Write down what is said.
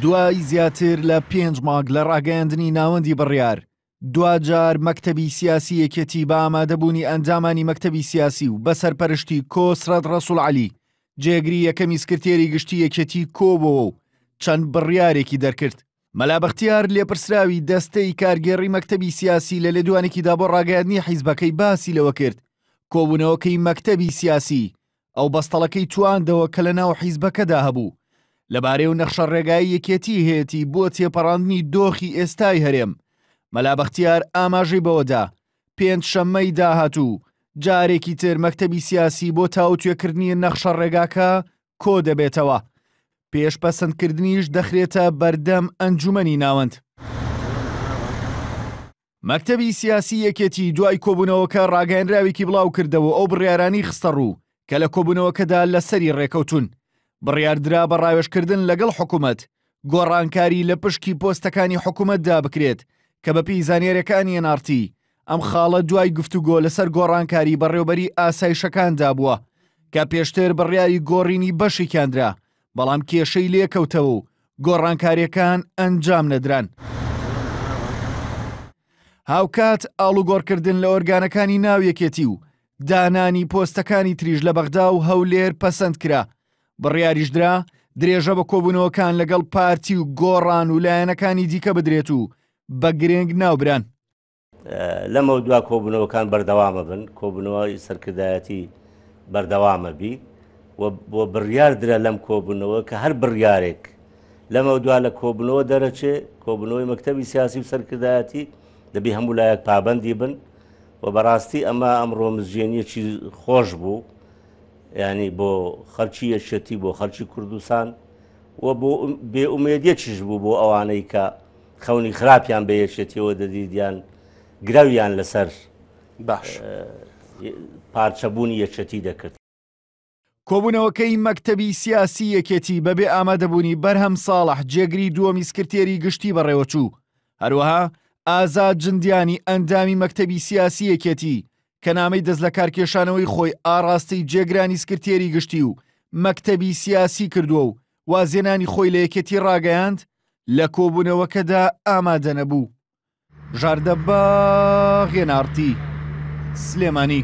دوای زیاتر لە 5 مانگ لە ڕاگەیاندنی ناوەندی بڕیار، دوجار مەکتەبی سیاسی یەکێتی بە ئامادەبوونی ئەنجامانی مەکتەبی سیاسی و بە سەرپەرشتی کۆسرەت ڕەسوول عەلی جێگری یەکەمی سکرتێری گشتی یەکێتی کۆبووە و چەند بڕیارێکی دەرکرد. مەلا بەختیار لێپرسراوی دەستەی کارگێڕی مەکتەبی سیاسی لە لێدوانێکیدا بۆ ڕاگەیاندنی حیزبەکەی باسی لەوە کرد کۆبوونەوەکەی مەکتەبی سیاسی ئەو بەستەڵەکەی تواندەوە کە لە ناو حیزبەکەدا هەبوو لەبارەی و نەخشە ڕێگایی یەکێتی هەیەی بۆ تێپەڕاندنی دۆخی ئێستای هەرێم. مەلا بەختیار ئاماژەی بەوەدا پێنج شەممەی داهاتوو جارێکی تر مەکتەبی سیاسی بۆ تاوتوێکردنی نەخشە ڕێگاکە کۆ دەبێتەوە. پێش پەسەندکردنیش دەخرێتە بەردەم ئەنجومەنی ناوەند. مەکتەبی سیاسی یەکێتی دوای کۆبوونەوەکە ڕاگەیەنراوێکی بڵاو کردەوە ئەو بڕیارانی خستە ڕوو کە لە کۆبوونەوەکەدا لەسەری ڕێکەوتون. بڕیاردرا بە ڕاوێژکردن لەگەڵ حکوومەت گۆڕانکاری لە پشکی پۆستەکانی حکوومەتدا بکرێت کە بە پێی زانیاریەکانی NRT ئەم خاڵە دوای گفتوگۆ لەسەر گۆڕانکاری بەڕێوەبەری ئاسایشەکاندا بووە کە پێشتر بڕیاری گۆڕینی بەشی کاندرا، بەڵام کێشەی لێکەوتەوە و گۆڕانکاریەکان ئەنجام نەدران. هاوکات ئاڵوگۆڕکردن لە ئۆرگانەکانی ناویەکێتی و دانانی پۆستەکانی تریژ لە بەغدا و هەولێر پەسەند کرا. بڕیاریشدرا درێژە بە کۆبوونەوەکان لەگەڵ پارتی و گۆڕان و لایەنەکانی دیکە بدرێت و بە گرنگ ناوبران. لەمە دوا کۆبوونەوەکان بەردەوامە بن، کۆبوونەوەی سەرکردایەتی بەردەوامە بی و بڕیار درا لەم کۆبوونەوە کە هەر بڕیارێک لەمە دوا لە کۆبوونەوە دەرەچێ کۆبوونەوەی مەکتەبی سیاسی و سەرکردایەتی دەبی هەموو لایەک پابەندی بن و بەڕاستی ئەمە ئەمڕۆ مزجێنیەکی خۆش بوو، ینی بۆ خەڵکی یەکێتی بۆ خەڵکی کوردستان و بۆ بێئومێدیەکیش بوو بۆ ئەوانەی کە خەونی خراپیان بە یەکێتیەوە دەدیدیان گرەویان لەسەر باش پارچەبوونی یەکێتی دەکرد. کۆبوونەوەکەی مەکتەبی سیاسی یەکێتی بەبێ ئامادەبوونی بەرهەم ساڵح جێگری دووەمی سکرتێری گشتی بەڕێوەچوو، هەروەها ئازاد جندیانی ئەندامی مەکتەبی سیاسی یەکێتی کە نامەی دەست لە کارکێشانەوەی خۆی ئاڕاستی جێگرانی سکرتێری گشتی و مەکتەبی سیاسی کردووە و وازێنانی خۆی لە یەکێتی ڕاگەیاند لە کۆبوونەوەکەدا ئامادە نەبوو. ژاردەباغ NRT سلێمانی.